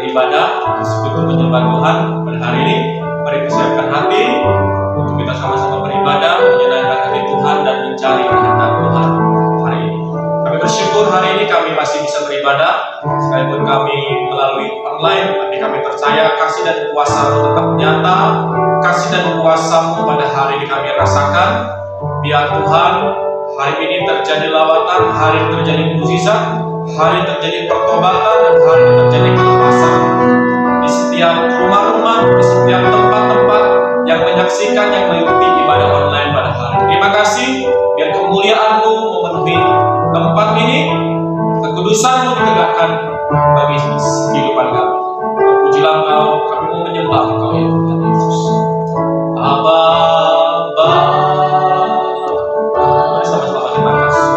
beribadah, bersekutu menyembah Tuhan pada hari ini. Mari persiapkan hati untuk kita sama-sama beribadah, menyenangkan hati Tuhan dan mencari kehendak Tuhan hari ini. Kami bersyukur hari ini kami masih bisa beribadah, sekalipun kami melalui online, tapi kami percaya kasih dan kuasa-Mu tetap nyata, kasih dan kuasa-Mu pada hari ini kami rasakan. Biar Tuhan hari ini terjadi lawatan, hari ini terjadi mukjizat, hari ini terjadi pertobatan, dan hari ini terjadi kelepasan di setiap rumah-rumah, di setiap tempat-tempat yang menyaksikan, yang mengikuti ibadah online pada hari ini. Terima kasih, biar kemuliaan-Mu memenuhi tempat ini, kekudusan-Mu ditegakkan bagi kehidupan kami. Terpujilah Engkau, kami mau menyembah Engkau ya Tuhan Yesus. Aba, mari sama-sama terima kasih.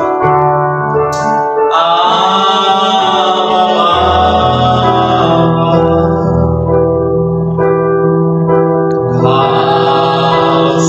Kau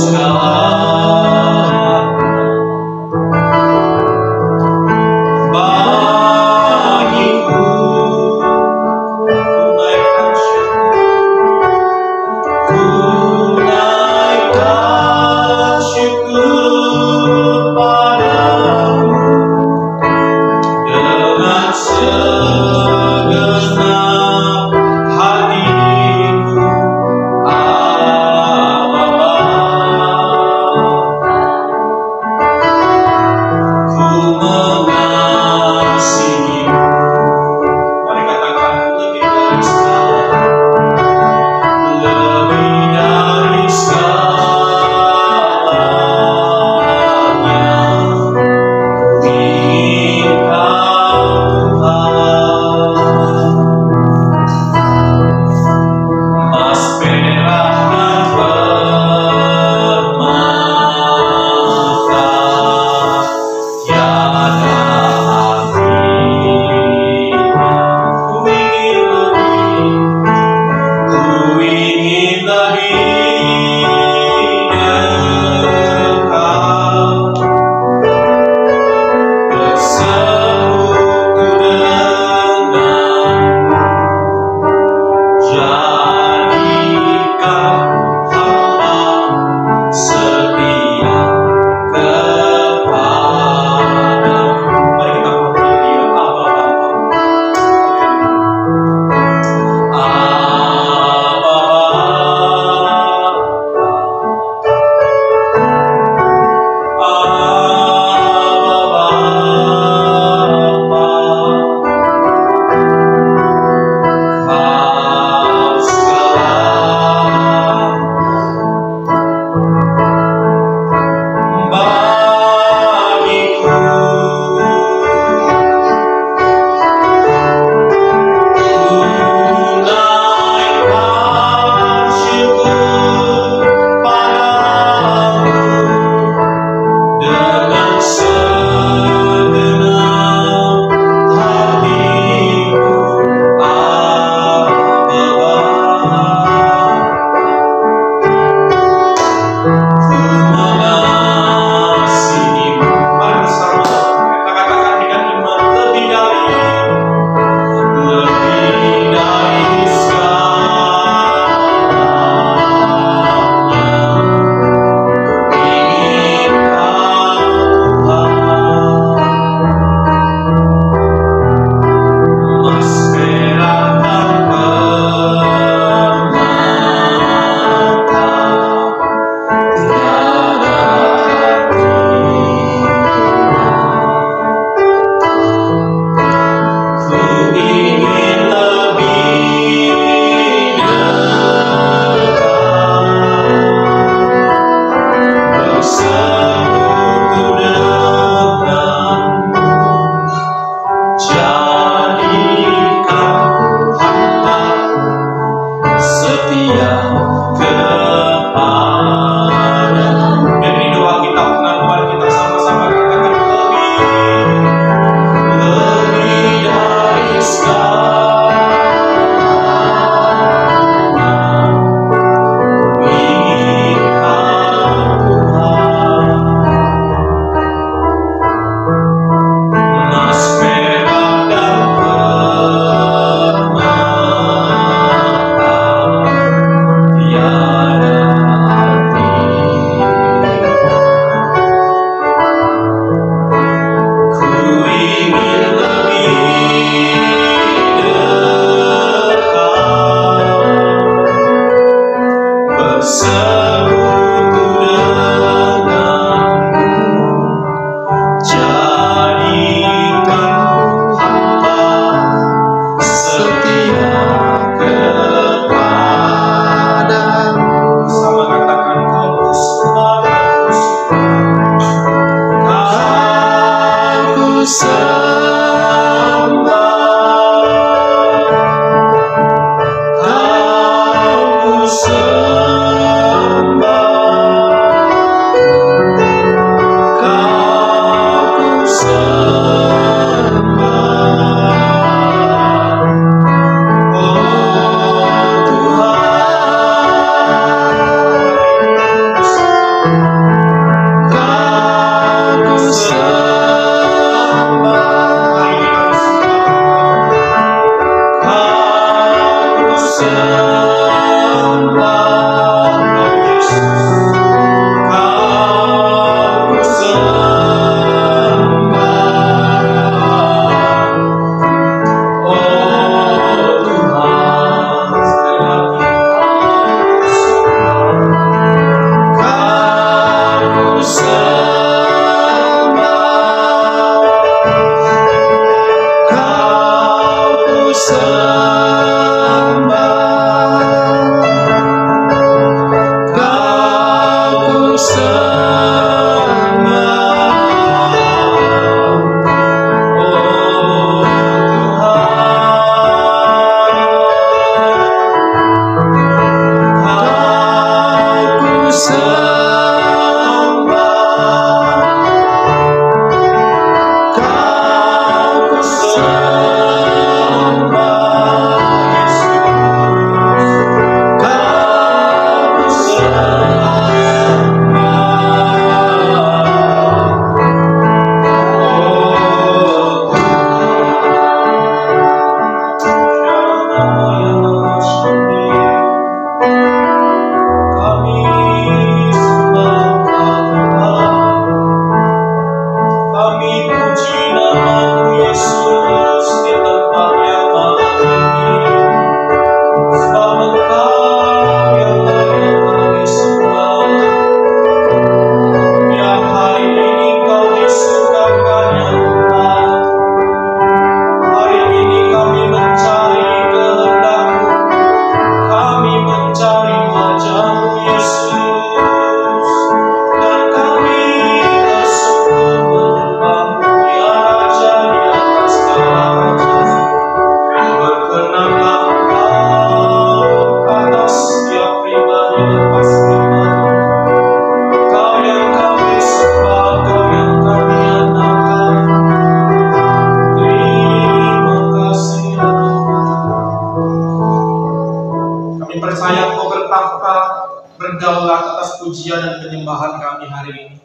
berdaulat atas pujian dan penyembahan kami hari ini.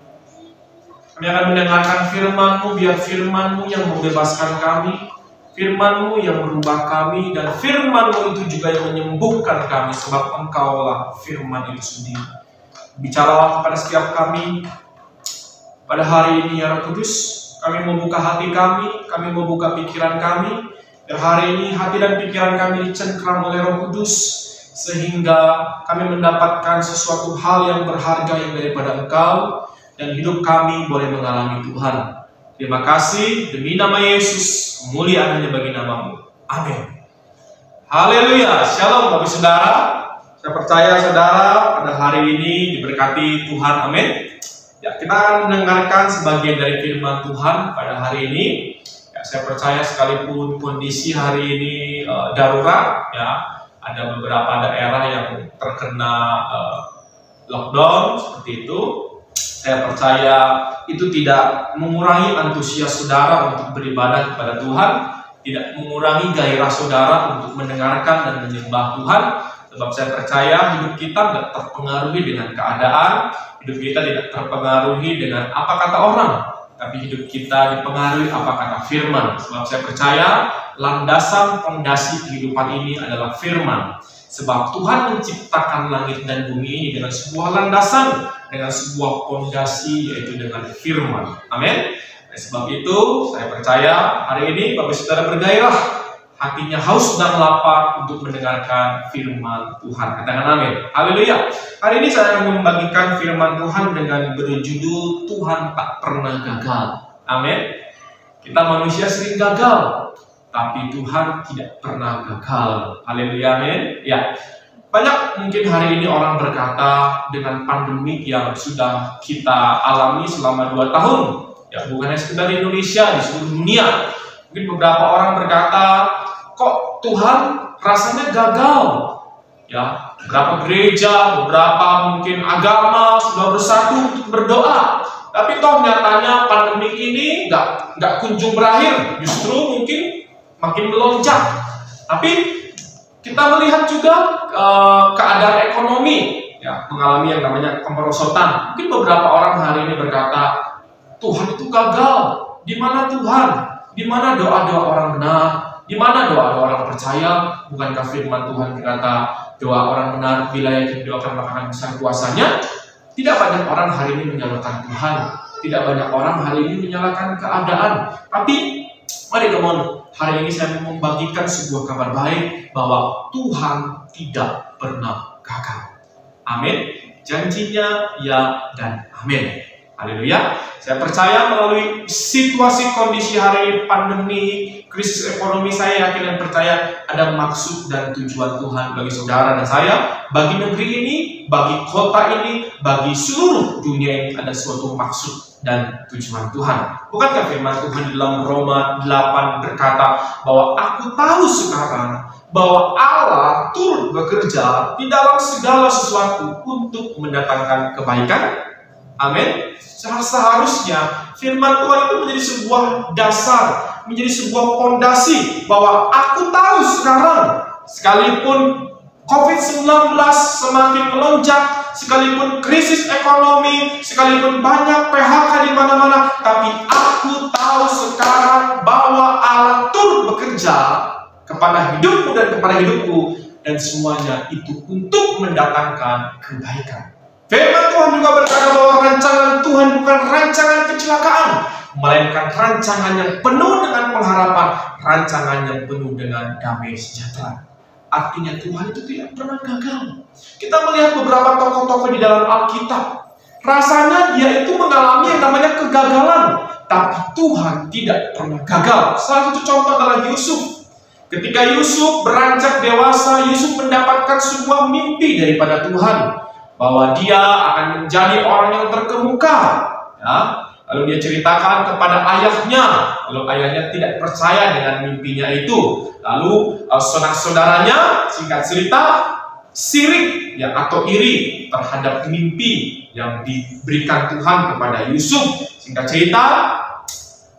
Kami akan mendengarkan firman-Mu, biar firman-Mu yang membebaskan kami, firman-Mu yang merubah kami, dan firman-Mu itu juga yang menyembuhkan kami, sebab Engkaulah firman itu sendiri. Bicaralah kepada setiap kami pada hari ini, ya Roh Kudus. Kami membuka hati kami membuka pikiran kami, dan hari ini hati dan pikiran kami dicengkram oleh Roh Kudus, sehingga kami mendapatkan sesuatu hal yang berharga yang daripada Engkau, dan hidup kami boleh mengalami Tuhan. Terima kasih, demi nama Yesus, kemuliaan hanya bagi nama-Mu. Amin. Haleluya. Shalom Bapak Saudara. Saya percaya saudara pada hari ini diberkati Tuhan. Amin. Ya, kita akan mendengarkan sebagian dari firman Tuhan pada hari ini. Ya, saya percaya sekalipun kondisi hari ini darurat, ya, ada beberapa daerah yang terkena lockdown seperti itu. Saya percaya itu tidak mengurangi antusias saudara untuk beribadah kepada Tuhan, tidak mengurangi gairah saudara untuk mendengarkan dan menyembah Tuhan. Sebab saya percaya hidup kita tidak terpengaruhi dengan keadaan, hidup kita tidak terpengaruhi dengan apa kata orang, tapi hidup kita dipengaruhi apa kata firman. Sebab saya percaya landasan fondasi kehidupan ini adalah firman. Sebab Tuhan menciptakan langit dan bumi ini dengan sebuah landasan, dengan sebuah fondasi, yaitu dengan firman. Amin. Oleh sebab itu saya percaya hari ini Bapak Saudara bergairah, hatinya haus dan lapar untuk mendengarkan firman Tuhan. Katakan amin. Haleluya. Hari ini saya akan membagikan firman Tuhan dengan berjudul Tuhan tak pernah gagal. Amin. Kita manusia sering gagal, tapi Tuhan tidak pernah gagal. Haleluya, amin. Ya. Banyak mungkin hari ini orang berkata dengan pandemi yang sudah kita alami selama 2 tahun, ya bukan hanya sekedar di Indonesia, di seluruh dunia. Mungkin beberapa orang berkata, kok Tuhan rasanya gagal? Ya, beberapa gereja, beberapa mungkin agama sudah bersatu untuk berdoa, tapi toh nyatanya pandemi ini nggak kunjung berakhir, justru mungkin makin melonjak. Tapi kita melihat juga keadaan ekonomi, ya, mengalami yang namanya kemerosotan. Mungkin beberapa orang hari ini berkata, Tuhan itu gagal. Di mana Tuhan? Di mana doa-doa orang benar? Di mana doa-doa orang percaya? Bukankah firman Tuhan berkata, doa orang benar bila yakin doakan maka akan besar kuasanya? Tidak banyak orang hari ini menyalahkan Tuhan. Tidak banyak orang hari ini menyalahkan keadaan. Tapi mari teman, hari ini saya membagikan sebuah kabar baik bahwa Tuhan tidak pernah gagal. Amin. Janjinya ya dan amin. Haleluya. Saya percaya melalui situasi kondisi hari ini, pandemi, krisis ekonomi, saya yakin dan percaya ada maksud dan tujuan Tuhan bagi saudara dan saya, bagi negeri ini, bagi kota ini, bagi seluruh dunia ini ada suatu maksud dan tujuan Tuhan. Bukankah firman Tuhan di dalam Roma 8 berkata bahwa aku tahu sekarang bahwa Allah turut bekerja di dalam segala sesuatu untuk mendatangkan kebaikan. Amin. Seharusnya firman Tuhan itu menjadi sebuah dasar, menjadi sebuah fondasi bahwa aku tahu sekarang, sekalipun COVID-19 semakin melonjak, sekalipun krisis ekonomi, sekalipun banyak PHK di mana-mana, tapi aku tahu sekarang bahwa Allah turut bekerja kepada hidupmu dan kepada hidupku, dan semuanya itu untuk mendatangkan kebaikan. Firman Tuhan juga berkata bahwa rancangan Tuhan bukan rancangan kecelakaan, melainkan rancangan yang penuh dengan pengharapan, rancangan yang penuh dengan damai sejahtera. Artinya Tuhan itu tidak pernah gagal. Kita melihat beberapa tokoh-tokoh di dalam Alkitab, rasanya dia itu mengalami yang namanya kegagalan, tapi Tuhan tidak pernah gagal. Salah satu contoh adalah Yusuf. Ketika Yusuf beranjak dewasa, Yusuf mendapatkan sebuah mimpi daripada Tuhan, bahwa dia akan menjadi orang yang terkemuka. Ya. Lalu dia ceritakan kepada ayahnya, lalu ayahnya tidak percaya dengan mimpinya itu. Lalu saudara-saudaranya, singkat cerita, sirik ya, atau iri terhadap mimpi yang diberikan Tuhan kepada Yusuf. Singkat cerita,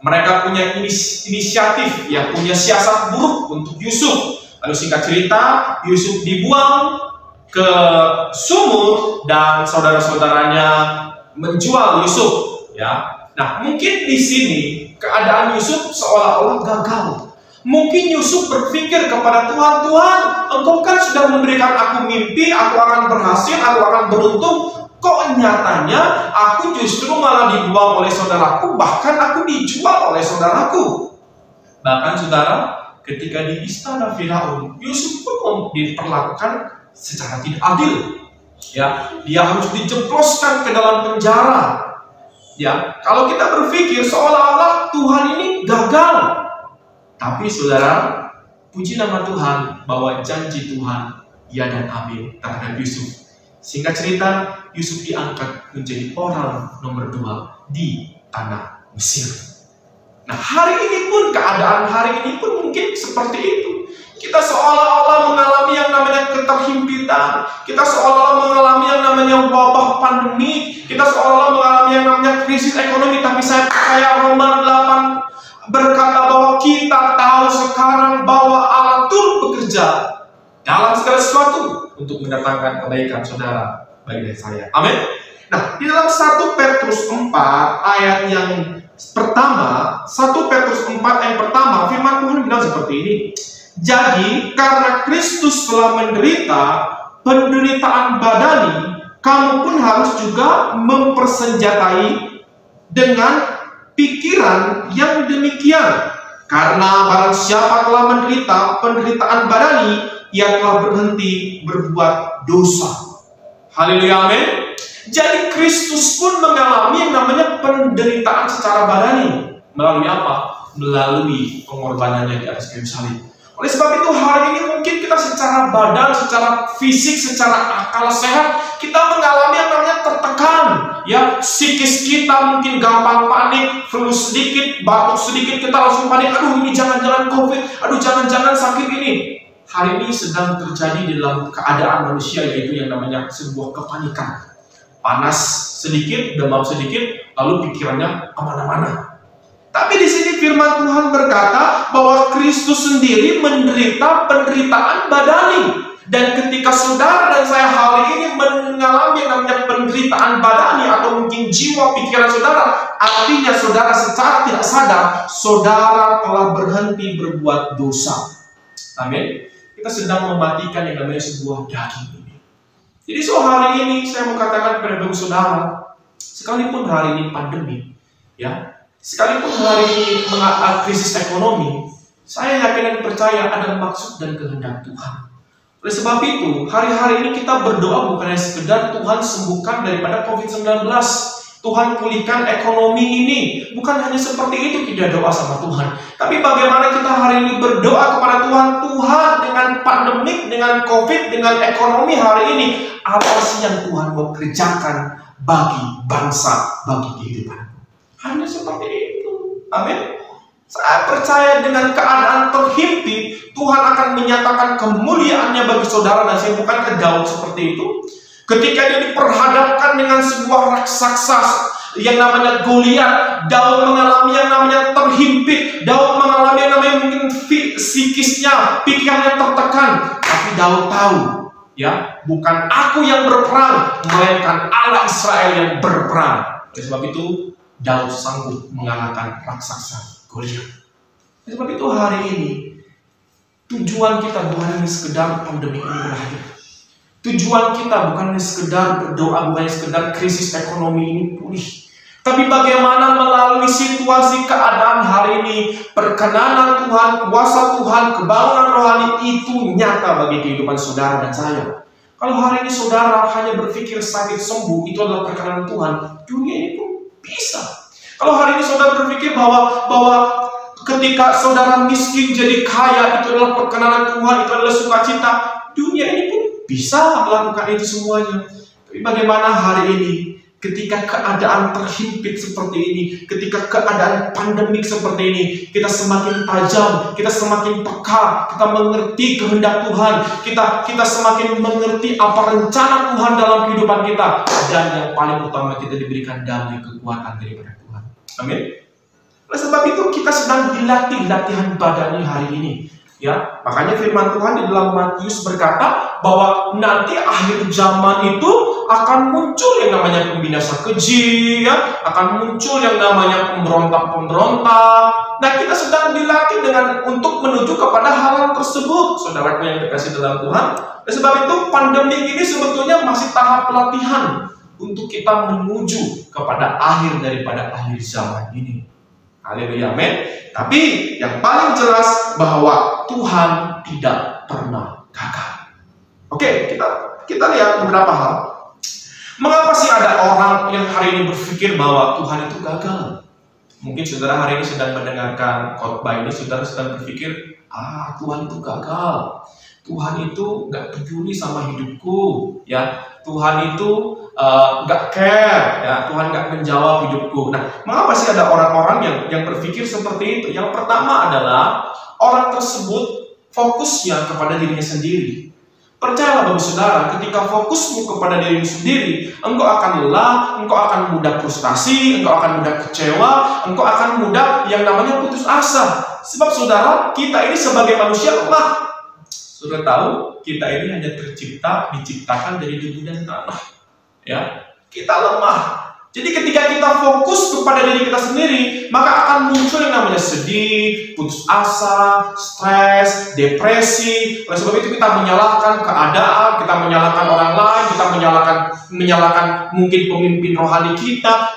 mereka punya inisiatif, ya, punya siasat buruk untuk Yusuf. Lalu singkat cerita, Yusuf dibuang ke sumur dan saudara-saudaranya menjual Yusuf, ya. Nah, mungkin di sini keadaan Yusuf seolah-olah gagal. Mungkin Yusuf berpikir kepada Tuhan, Tuhan, Engkau kan sudah memberikan aku mimpi, aku akan berhasil, aku akan beruntung. Kok nyatanya aku justru malah dibuang oleh saudaraku, bahkan aku dijual oleh saudaraku. Bahkan saudara, ketika di istana Firaun, Yusuf pun diperlakukan secara tidak adil. Ya, dia harus dijebloskan ke dalam penjara. Ya, kalau kita berpikir seolah-olah Tuhan ini gagal. Tapi saudara, puji nama Tuhan bahwa janji Tuhan ya dan amin terhadap Yusuf. Singkat cerita, Yusuf diangkat menjadi orang nomor 2 di tanah Mesir. Nah, hari ini pun, keadaan hari ini pun mungkin seperti itu. Kita seolah-olah mengalami yang namanya keterhimpitan. Kita seolah-olah mengalami yang namanya wabah pandemi. Kita seolah-olah mengalami yang namanya krisis ekonomi. Tapi saya percaya Roma 8 berkata bahwa kita tahu sekarang bahwa Allah turut bekerja dalam segala sesuatu untuk mendatangkan kebaikan saudara bagi saya. Amin. Nah, di dalam 1 Petrus 4 ayat yang pertama, 1 Petrus 4 ayat pertama, firman Tuhan bilang seperti ini. Jadi, karena Kristus telah menderita penderitaan badani, kamu pun harus juga mempersenjatai dengan pikiran yang demikian. Karena barang siapa telah menderita penderitaan badani, ia telah berhenti berbuat dosa. Haleluya, amin. Jadi Kristus pun mengalami yang namanya penderitaan secara badani. Melalui apa? Melalui pengorbanannya di atas kayu salib. Oleh sebab itu hari ini mungkin kita secara badan, secara fisik, secara akal sehat, kita mengalami yang namanya tertekan. Ya, psikis kita mungkin gampang panik, flu sedikit, batuk sedikit, kita langsung panik. Aduh, ini jangan-jangan COVID, aduh jangan-jangan sakit ini. Hari ini sedang terjadi di dalam keadaan manusia, yaitu yang namanya sebuah kepanikan. Panas sedikit, demam sedikit, lalu pikirannya kemana-mana. Tapi di sini firman Tuhan berkata bahwa Kristus sendiri menderita penderitaan badani. Dan ketika saudara dan saya hari ini mengalami yang namanya penderitaan badani atau mungkin jiwa pikiran saudara, artinya saudara secara tidak sadar, saudara telah berhenti berbuat dosa. Amin. Kita sedang mematikan yang namanya sebuah daging ini. Jadi hari ini saya mau katakan kepada saudara, sekalipun hari ini pandemi, ya, sekalipun hari ini krisis ekonomi, saya yakin dan percaya ada maksud dan kehendak Tuhan. Oleh sebab itu, hari-hari ini kita berdoa bukan hanya sekedar Tuhan sembuhkan daripada COVID-19, Tuhan pulihkan ekonomi ini. Bukan hanya seperti itu kita doa sama Tuhan. Tapi bagaimana kita hari ini berdoa kepada Tuhan, Tuhan dengan pandemik, dengan COVID, dengan ekonomi hari ini, apa sih yang Tuhan mau kerjakan bagi bangsa, bagi kehidupan? Hanya seperti itu. Amin. Saya percaya dengan keadaan terhimpit, Tuhan akan menyatakan kemuliaannya bagi saudara dan saya. Bukan Daud seperti itu. Ketika dia diperhadapkan dengan sebuah raksasa yang namanya Goliat, Daud mengalami yang namanya terhimpit. Daud mengalami yang namanya mungkin psikisnya, pikirannya tertekan. Tapi Daud tahu, ya, bukan aku yang berperang, melainkan Allah Israel yang berperang. Oleh sebab itu, Daud sanggup mengalahkan raksasa Goliat. Oleh sebab itu hari ini, tujuan kita bukan hanya sekedar pandemi ini berakhir. Tujuan kita bukan hanya sekedar berdoa, bukan hanya sekedar krisis ekonomi ini pulih. Tapi bagaimana melalui situasi keadaan hari ini, perkenanan Tuhan, kuasa Tuhan, kebangunan rohani itu nyata bagi kehidupan saudara dan saya. Kalau hari ini saudara hanya berpikir sakit sembuh, itu adalah perkenanan Tuhan, dunia ini pun bisa. Kalau hari ini saudara berpikir bahwa ketika saudara miskin jadi kaya, itu adalah perkenanan Tuhan, itu adalah sukacita, dunia ini pun bisa melakukan itu semuanya. Tapi bagaimana hari ini, ketika keadaan terhimpit seperti ini, ketika keadaan pandemik seperti ini, kita semakin tajam, kita semakin peka, kita mengerti kehendak Tuhan, kita semakin mengerti apa rencana Tuhan dalam kehidupan kita, dan yang paling utama kita diberikan damai kekuatan daripada Tuhan. Amin. Oleh sebab itu kita sedang dilatih latihan badani hari ini. Ya, makanya firman Tuhan di dalam Matius berkata bahwa nanti akhir zaman itu akan muncul yang namanya pembinasa keji, ya, akan muncul yang namanya pemberontak-pemberontak. Nah, kita sedang dilatih untuk menuju kepada hal tersebut, saudaraku yang dikasih dalam Tuhan. Dan sebab itu pandemi ini sebetulnya masih tahap pelatihan untuk kita menuju kepada akhir daripada akhir zaman ini. Haleluya, amin. Tapi yang paling jelas bahwa Tuhan tidak pernah gagal. Oke, kita lihat beberapa hal. Mengapa sih ada orang yang hari ini berpikir bahwa Tuhan itu gagal? Mungkin saudara hari ini sedang mendengarkan khotbah ini, saudara sedang berpikir, Tuhan itu gagal. Tuhan itu nggak peduli sama hidupku, ya. Tuhan itu nggak care, ya. Tuhan nggak menjawab hidupku. Nah, mengapa sih ada orang-orang yang berpikir seperti itu? Yang pertama adalah orang tersebut fokusnya kepada dirinya sendiri. Percayalah Bapak Saudara, ketika fokusmu kepada dirimu sendiri, engkau akan lelah, engkau akan mudah frustasi, engkau akan mudah kecewa, engkau akan mudah yang namanya putus asa. Sebab saudara, kita ini sebagai manusia lemah. Sudah tahu, kita ini hanya diciptakan dari debu dan tanah. Ya, kita lemah. Jadi ketika kita fokus kepada diri kita sendiri, maka akan muncul yang namanya sedih, putus asa, stres, depresi. Oleh sebab itu kita menyalahkan keadaan, kita menyalahkan orang lain, kita menyalahkan mungkin pemimpin rohani kita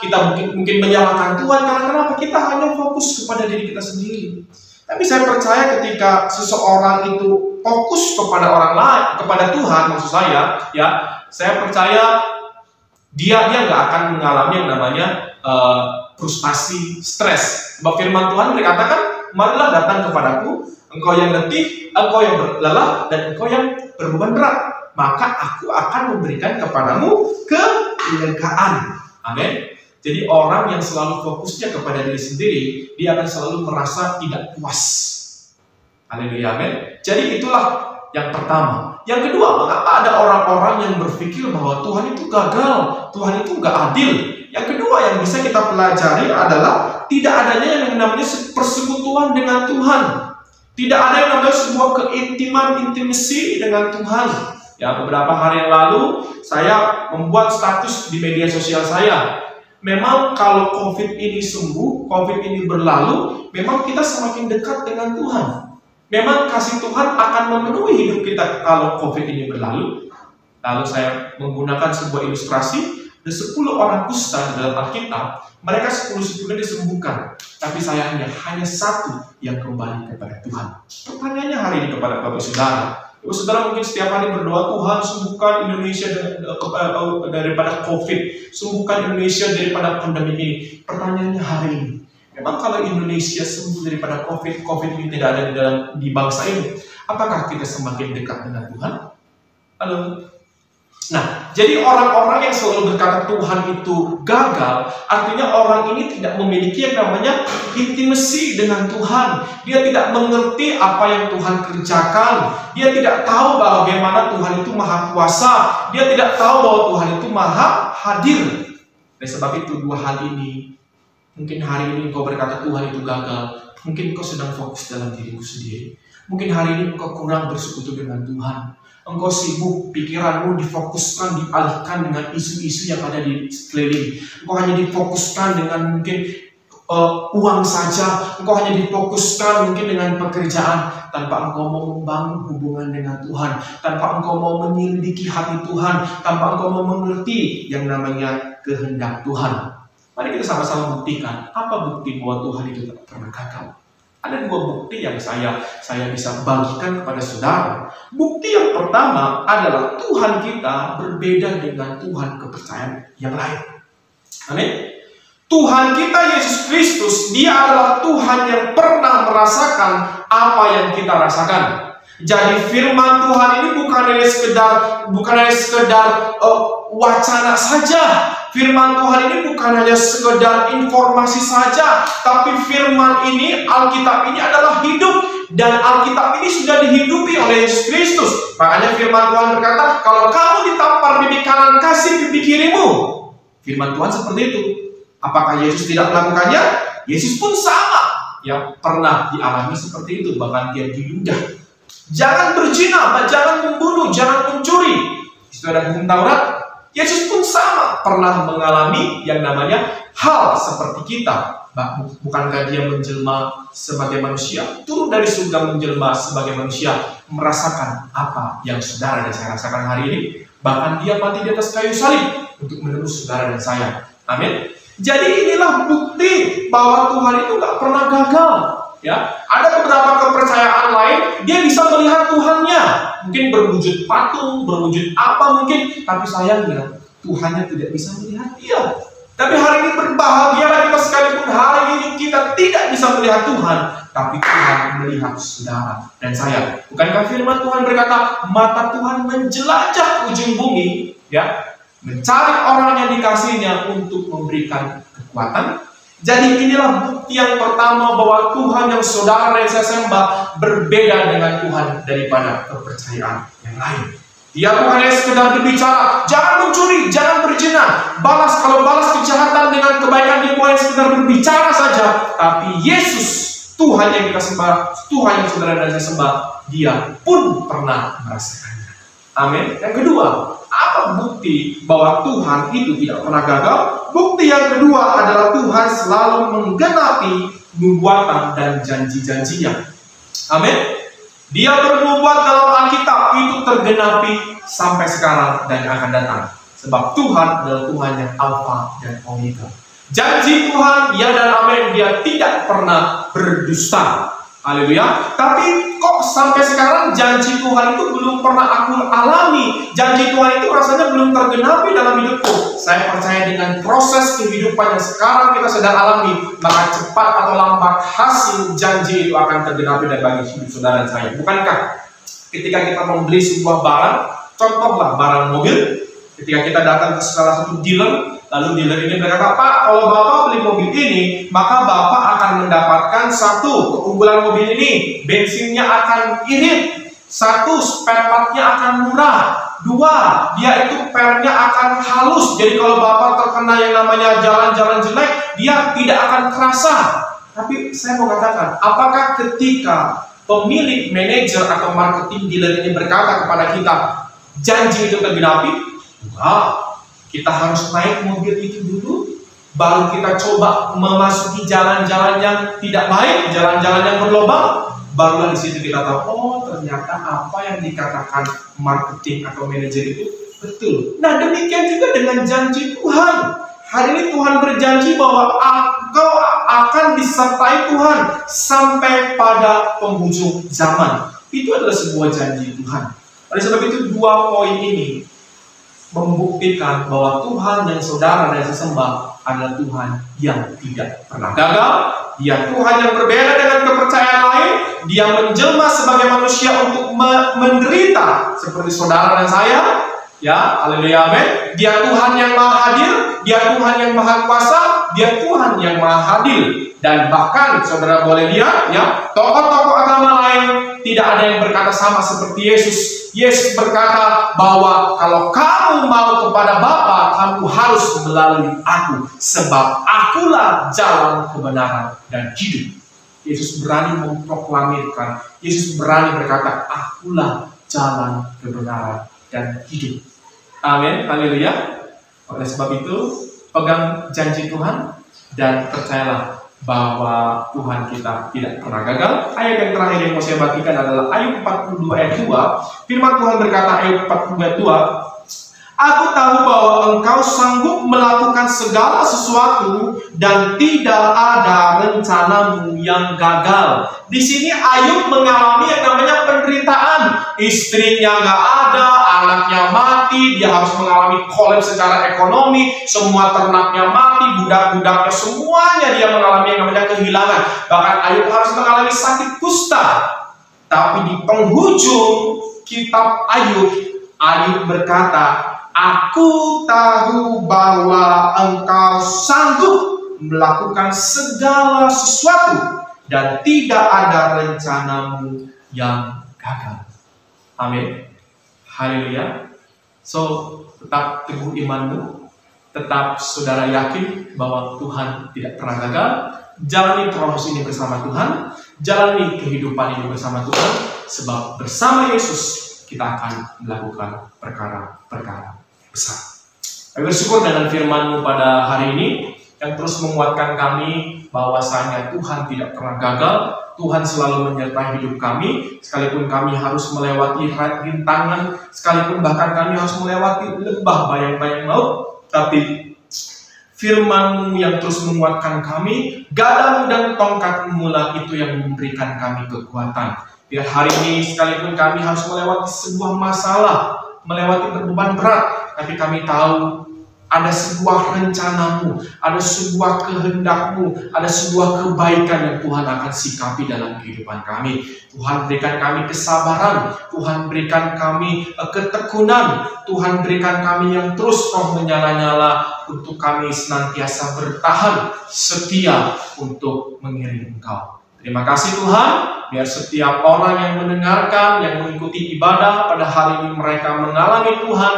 mungkin menyalahkan Tuhan. Karena kenapa? Kita hanya fokus kepada diri kita sendiri. Tapi saya percaya ketika seseorang itu fokus kepada orang lain, kepada Tuhan, maksud saya, ya, saya percaya dia nggak akan mengalami yang namanya frustasi, stres. Sebab firman Tuhan berkatakan, marilah datang kepadaku, engkau yang letih, engkau yang lelah, dan engkau yang berbeban berat, maka aku akan memberikan kepadamu kelegaan. Amin. Jadi orang yang selalu fokusnya kepada diri sendiri, dia akan selalu merasa tidak puas. Haleluya, amin. Jadi itulah yang pertama. Yang kedua, mengapa ada orang-orang yang berpikir bahwa Tuhan itu gagal, Tuhan itu nggak adil? Yang kedua yang bisa kita pelajari adalah tidak adanya yang namanya persekutuan dengan Tuhan. Tidak ada yang namanya sebuah intimasi dengan Tuhan. Ya, beberapa hari yang lalu saya membuat status di media sosial saya. Memang kalau COVID ini sembuh, COVID ini berlalu, memang kita semakin dekat dengan Tuhan. Memang kasih Tuhan akan memenuhi hidup kita kalau COVID ini berlalu. Lalu saya menggunakan sebuah ilustrasi, ada 10 orang kusta dalam Alkitab, mereka 10-10 disembuhkan. Tapi sayangnya hanya 1 yang kembali kepada Tuhan. Pertanyaannya hari ini kepada Bapak Saudara. Bapak Saudara mungkin setiap hari berdoa, Tuhan sembuhkan Indonesia daripada COVID, sembuhkan Indonesia daripada pandemi ini. Pertanyaannya hari ini, memang kalau Indonesia sembuh daripada COVID ini tidak ada di bangsa ini, apakah kita semakin dekat dengan Tuhan? Halo. Nah, jadi orang-orang yang selalu berkata Tuhan itu gagal, artinya orang ini tidak memiliki yang namanya intimasi dengan Tuhan. Dia tidak mengerti apa yang Tuhan kerjakan. Dia tidak tahu bagaimana Tuhan itu maha kuasa. Dia tidak tahu bahwa Tuhan itu maha hadir. Oleh sebab itu, 2 hal ini, mungkin hari ini engkau berkata Tuhan itu gagal. Mungkin engkau sedang fokus dalam dirimu sendiri. Mungkin hari ini engkau kurang bersekutu dengan Tuhan. Engkau sibuk, pikiranmu difokuskan, dialihkan dengan isu-isu yang ada di sekeliling. Engkau hanya difokuskan dengan mungkin uang saja. Engkau hanya difokuskan mungkin dengan pekerjaan, tanpa engkau mau membangun hubungan dengan Tuhan, tanpa engkau mau menyelidiki hati Tuhan, tanpa engkau mau mengerti yang namanya kehendak Tuhan. Mari kita sama-sama buktikan apa bukti bahwa Tuhan itu tidak pernah gagal. Ada 2 bukti yang saya bisa bagikan kepada saudara. Bukti yang pertama adalah Tuhan kita berbeda dengan Tuhan kepercayaan yang lain. Amin. Tuhan kita Yesus Kristus, dia adalah Tuhan yang pernah merasakan apa yang kita rasakan. Jadi firman Tuhan ini bukan hanya sekedar wacana saja. Firman Tuhan ini bukan hanya sekedar informasi saja, tapi firman ini, Alkitab ini adalah hidup, dan Alkitab ini sudah dihidupi oleh Yesus Kristus. Makanya firman Tuhan berkata, kalau kamu ditampar pipi kanan, kasih pipi kirimu. Firman Tuhan seperti itu. Apakah Yesus tidak melakukannya? Yesus pun sama. yang pernah dialami seperti itu, bahkan dia diludah. Jangan berzina, jangan membunuh, jangan mencuri. Itu ada hukum Taurat. Yesus pun sama pernah mengalami yang namanya hal seperti kita. Bukankah dia menjelma sebagai manusia, turun dari surga menjelma sebagai manusia, merasakan apa yang saudara dan saya rasakan hari ini? Bahkan dia mati di atas kayu salib untuk menebus saudara dan saya. Amin. Jadi inilah bukti bahwa Tuhan itu nggak pernah gagal. Ya, ada beberapa kepercayaan lain, dia bisa melihat Tuhannya, mungkin berwujud patung, berwujud apa mungkin, tapi sayangnya Tuhannya tidak bisa melihat dia. Tapi hari ini berbahagialah kita sekalipun hari ini kita tidak bisa melihat Tuhan, tapi Tuhan melihat saudara dan saya. Bukankah firman Tuhan berkata, mata Tuhan menjelajah ujung bumi, ya, mencari orang yang dikasihnya untuk memberikan kekuatan. Jadi inilah bukti yang pertama bahwa Tuhan yang saudara dan saya sembah berbeda dengan Tuhan daripada kepercayaan yang lain. Dia bukan hanya sekedar berbicara, jangan mencuri, jangan berzina, balas kalau balas kejahatan dengan kebaikan, dia bukan sekedar berbicara saja, tapi Yesus, Tuhan yang kita sembah, Tuhan yang saudara dan saya sembah, dia pun pernah merasakannya. Amin. Yang kedua, apa bukti bahwa Tuhan itu tidak pernah gagal? Bukti yang kedua adalah Tuhan selalu menggenapi nubuatan dan janji-janjinya. Amin. Dia bernubuat dalam Alkitab itu tergenapi sampai sekarang dan akan datang. Sebab Tuhan adalah Tuhan yang Alfa dan Omega. Janji Tuhan, ya dan amin, dia tidak pernah berdusta. Haleluya. Tapi kok sampai sekarang janji Tuhan itu belum pernah aku alami. Janji Tuhan itu rasanya belum tergenapi dalam hidupku. Saya percaya dengan proses kehidupan yang sekarang kita sedang alami, maka cepat atau lambat hasil janji itu akan tergenapi dan bagi hidup saudara dan saya. Bukankah ketika kita membeli sebuah barang, contohlah barang mobil, ketika kita datang ke salah satu dealer, lalu dealer ini berkata, Pak, kalau Bapak beli mobil ini, maka Bapak akan mendapatkan satu, keunggulan mobil ini, bensinnya akan irit. Satu, spare partnya akan murah. Dua, dia itu pelnya akan halus. Jadi kalau Bapak terkena yang namanya jalan-jalan jelek, dia tidak akan terasa. Tapi saya mau katakan, apakah ketika pemilik, manajer atau marketing dealer ini berkata kepada kita, janji itu tergenapi? Enggak. Kita harus naik mobil itu dulu, baru kita coba memasuki jalan-jalan yang tidak baik, jalan-jalan yang berlobang, barulah di situ kita tahu, oh ternyata apa yang dikatakan marketing atau manajer itu betul. Nah demikian juga dengan janji Tuhan. Hari ini Tuhan berjanji bahwa engkau akan disertai Tuhan sampai pada penghujung zaman. Itu adalah sebuah janji Tuhan. Oleh sebab itu dua poin ini membuktikan bahwa Tuhan yang saudara dan saya sembah adalah Tuhan yang tidak pernah gagal. Dia Tuhan yang berbeda dengan kepercayaan lain. Dia menjelma sebagai manusia untuk menderita seperti saudara dan saya. Ya, haleluya, amin. Dia Tuhan yang maha hadir, dia Tuhan yang maha kuasa, dia Tuhan yang maha adil. Dan bahkan saudara boleh lihat, ya, tokoh-tokoh agama lain tidak ada yang berkata sama seperti Yesus. Yesus berkata bahwa kalau kamu mau kepada Bapa, kamu harus melalui aku, sebab akulah jalan kebenaran dan hidup. Yesus berani memproklamirkan, Yesus berani berkata, akulah jalan kebenaran dan hidup. Amin, haleluya. Oleh sebab itu, pegang janji Tuhan dan percayalah bahwa Tuhan kita tidak pernah gagal. Ayat yang terakhir yang mau saya bagikan adalah Ayub 42 ayat 2. Firman Tuhan berkata, Ayub 42 ayat 2, aku tahu bahwa engkau sanggup melakukan segala sesuatu dan tidak ada rencanamu yang gagal. Di sini Ayub mengalami yang namanya penderitaan. Istrinya nggak ada, anaknya mati, dia harus mengalami kolaps secara ekonomi, semua ternaknya mati, budak-budaknya semuanya dia mengalami yang namanya kehilangan. Bahkan Ayub harus mengalami sakit kusta. Tapi di penghujung kitab Ayub berkata, aku tahu bahwa engkau sanggup melakukan segala sesuatu dan tidak ada rencanamu yang gagal. Amin. Haleluya. So, tetap teguh imanmu, tetap saudara yakin bahwa Tuhan tidak pernah gagal. Jalani proses ini bersama Tuhan, jalani kehidupan ini bersama Tuhan, sebab bersama Yesus kita akan melakukan perkara-perkara besar. Kami bersyukur dengan firman-Mu pada hari ini yang terus menguatkan kami bahwasanya Tuhan tidak pernah gagal. Tuhan selalu menyertai hidup kami, sekalipun kami harus melewati rintangan, sekalipun bahkan kami harus melewati lembah bayang-bayang maut, tapi firman-Mu yang terus menguatkan kami, gadamu dan tongkat-Mu lah itu yang memberikan kami kekuatan. Biar hari ini sekalipun kami harus melewati sebuah masalah, melewati beban berat, tapi kami tahu ada sebuah rencana-Mu, ada sebuah kehendak-Mu, ada sebuah kebaikan yang Tuhan akan sikapi dalam kehidupan kami. Tuhan berikan kami kesabaran, Tuhan berikan kami ketekunan, Tuhan berikan kami yang terus roh menyala-nyala untuk kami senantiasa bertahan setia untuk mengiring Engkau. Terima kasih Tuhan, biar setiap orang yang mendengarkan, yang mengikuti ibadah pada hari ini mereka mengalami Tuhan,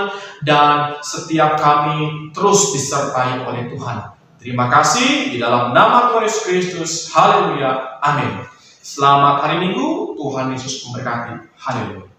dan setiap kami terus disertai oleh Tuhan. Terima kasih di dalam nama Tuhan Yesus Kristus. Haleluya. Amin. Selamat hari Minggu. Tuhan Yesus memberkati. Haleluya.